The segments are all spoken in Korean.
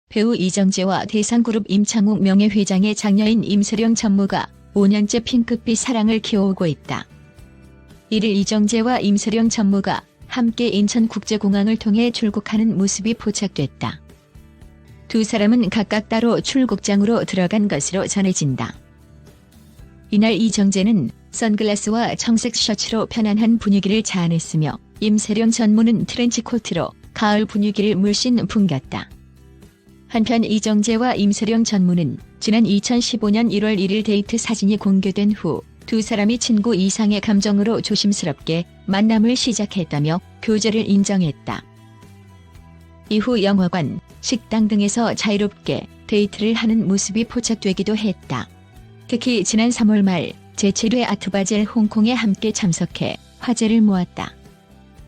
배우 이정재와 대상그룹 임창욱 명예회장의 장녀인 임세령 전무가 5년째 핑크빛 사랑을 키워오고 있다. 이를 이정재와 임세령 전무가 함께 인천국제공항을 통해 출국하는 모습이 포착됐다. 두 사람은 각각 따로 출국장으로 들어간 것으로 전해진다. 이날 이정재는 선글라스와 청색 셔츠로 편안한 분위기를 자아냈으며 임세령 전무는 트렌치코트로 가을 분위기를 물씬 풍겼다. 한편 이정재와 임세령 전무는 지난 2015년 1월 1일 데이트 사진이 공개된 후 두 사람이 친구 이상의 감정으로 조심스럽게 만남을 시작했다며 교제를 인정했다. 이후 영화관, 식당 등에서 자유롭게 데이트를 하는 모습이 포착되기도 했다. 특히 지난 3월 말 제7회 아트바젤 홍콩에 함께 참석해 화제를 모았다.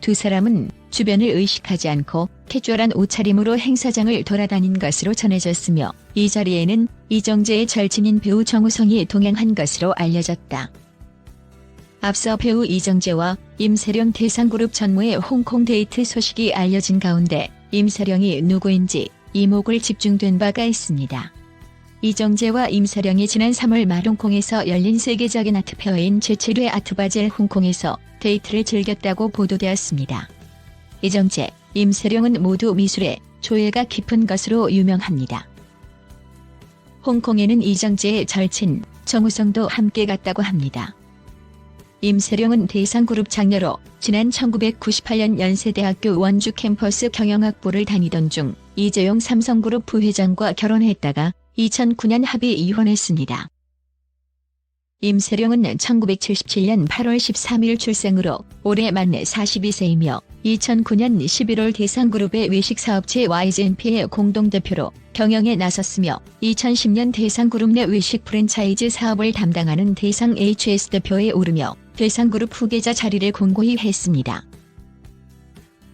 두 사람은 주변을 의식하지 않고 캐주얼한 옷차림으로 행사장을 돌아다닌 것으로 전해졌으며 이 자리에는 이정재의 절친인 배우 정우성이 동행한 것으로 알려졌다. 앞서 배우 이정재와 임세령 대상그룹 전무의 홍콩 데이트 소식이 알려진 가운데 임세령이 누구인지 이목을 집중된 바가 있습니다. 이정재와 임세령이 지난 3월 말 홍콩에서 열린 세계적인 아트페어인 제7회 아트바젤 홍콩에서 데이트를 즐겼다고 보도되었습니다. 이정재, 임세령은 모두 미술에 조예가 깊은 것으로 유명합니다. 홍콩에는 이정재의 절친 정우성도 함께 갔다고 합니다. 임세령은 대상그룹 장녀로 지난 1998년 연세대학교 원주 캠퍼스 경영학부를 다니던 중 이재용 삼성그룹 부회장과 결혼했다가 2009년 합의 이혼했습니다. 임세령은 1977년 8월 13일 출생으로 올해 만에 42세이며 2009년 11월 대상그룹의 외식사업체 YGNP의 공동대표로 경영에 나섰으며 2010년 대상그룹 내 외식 프랜차이즈 사업을 담당하는 대상 HS 대표에 오르며 대상그룹 후계자 자리를 공고히 했습니다.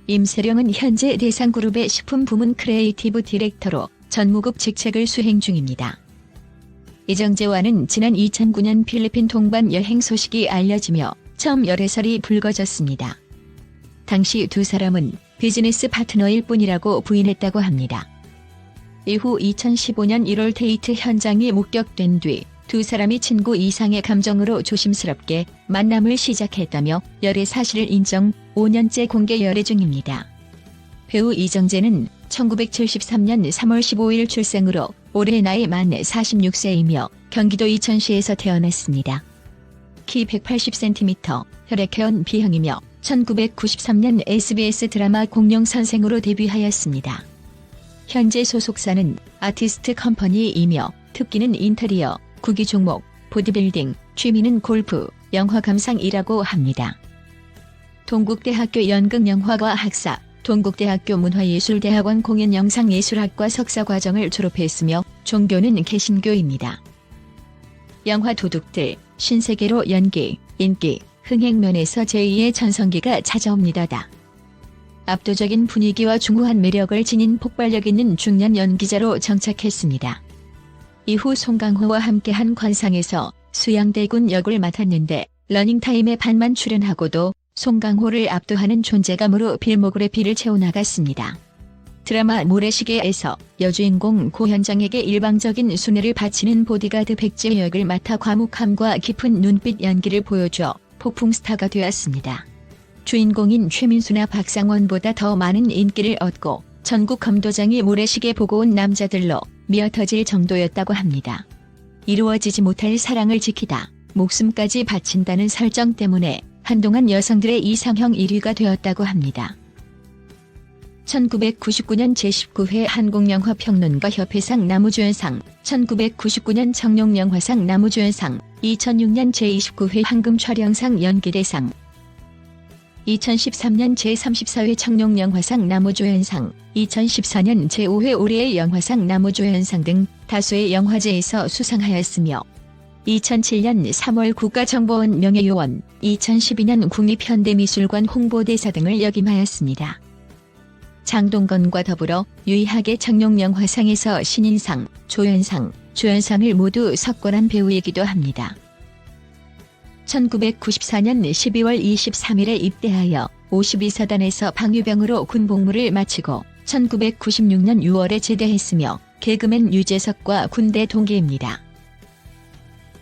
임세령은 현재 대상그룹의 식품부문 크리에이티브 디렉터로 전무급 직책을 수행 중입니다. 이정재와는 지난 2009년 필리핀 동반 여행 소식이 알려지며 처음 열애설이 불거졌습니다. 당시 두 사람은 비즈니스 파트너일 뿐이라고 부인했다고 합니다. 이후 2015년 1월 데이트 현장이 목격된 뒤 두 사람이 친구 이상의 감정으로 조심스럽게 만남을 시작했다며 열애 사실을 인정, 5년째 공개 열애 중입니다. 배우 이정재는 1973년 3월 15일 출생으로 올해 나이 만에 46세이며 경기도 이천시에서 태어났습니다. 키 180cm, 혈액형 B형이며 1993년 SBS 드라마 공룡선생으로 데뷔하였습니다. 현재 소속사는 아티스트 컴퍼니이며 특기는 인테리어, 구기 종목, 보디빌딩, 취미는 골프, 영화 감상이라고 합니다. 동국대학교 연극영화과 학사, 동국대학교 문화예술대학원 공연영상예술학과 석사과정을 졸업했으며 종교는 개신교입니다. 영화 도둑들, 신세계로 연기, 인기, 흥행 면에서 제2의 전성기가 찾아옵니다다. 압도적인 분위기와 중후한 매력을 지닌 폭발력 있는 중년 연기자로 정착했습니다. 이후 송강호와 함께한 관상에서 수양대군 역을 맡았는데 러닝타임에 반만 출연하고도 송강호를 압도하는 존재감으로 필모그래피를 채워나갔습니다. 드라마 모래시계에서 여주인공 고현정에게 일방적인 순애를 바치는 보디가드 백제 역을 맡아 과묵함과 깊은 눈빛 연기를 보여줘 폭풍 스타가 되었습니다. 주인공인 최민수나 박상원보다 더 많은 인기를 얻고 전국 검도장이 모래시계 보고 온 남자들로 미어터질 정도였다고 합니다. 이루어지지 못할 사랑을 지키다 목숨까지 바친다는 설정 때문에 한동안 여성들의 이상형 1위가 되었다고 합니다. 1999년 제19회 한국영화평론가 협회상 남우주연상, 1999년 청룡영화상 남우주연상, 2006년 제29회 황금촬영상 연기대상, 2013년 제34회 청룡영화상 남우주연상, 2014년 제5회 올해의 영화상 남우주연상 등 다수의 영화제에서 수상하였으며 2007년 3월 국가정보원 명예요원, 2012년 국립현대미술관 홍보대사 등을 역임하였습니다. 장동건과 더불어 유일하게 청룡영화상에서 신인상, 조연상, 주연상을 모두 석권한 배우이기도 합니다. 1994년 12월 23일에 입대하여 52사단에서 방위병으로 군복무를 마치고 1996년 6월에 제대했으며 개그맨 유재석과 군대 동기입니다.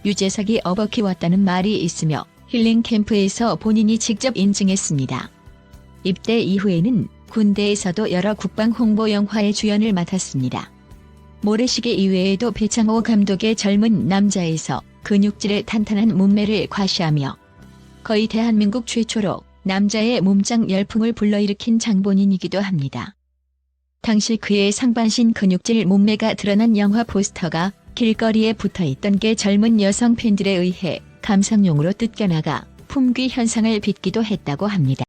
유재석이 어버키웠다는 말이 있으며 힐링 캠프에서 본인이 직접 인증했습니다. 입대 이후에는 군대에서도 여러 국방 홍보 영화의 주연을 맡았습니다. 모래시계 이외에도 배창호 감독의 젊은 남자에서 근육질의 탄탄한 몸매를 과시하며 거의 대한민국 최초로 남자의 몸짱 열풍을 불러일으킨 장본인이기도 합니다. 당시 그의 상반신 근육질 몸매가 드러난 영화 포스터가 길거리에 붙어있던 게 젊은 여성 팬들에 의해 감상용으로 뜯겨나가 품귀 현상을 빚기도 했다고 합니다.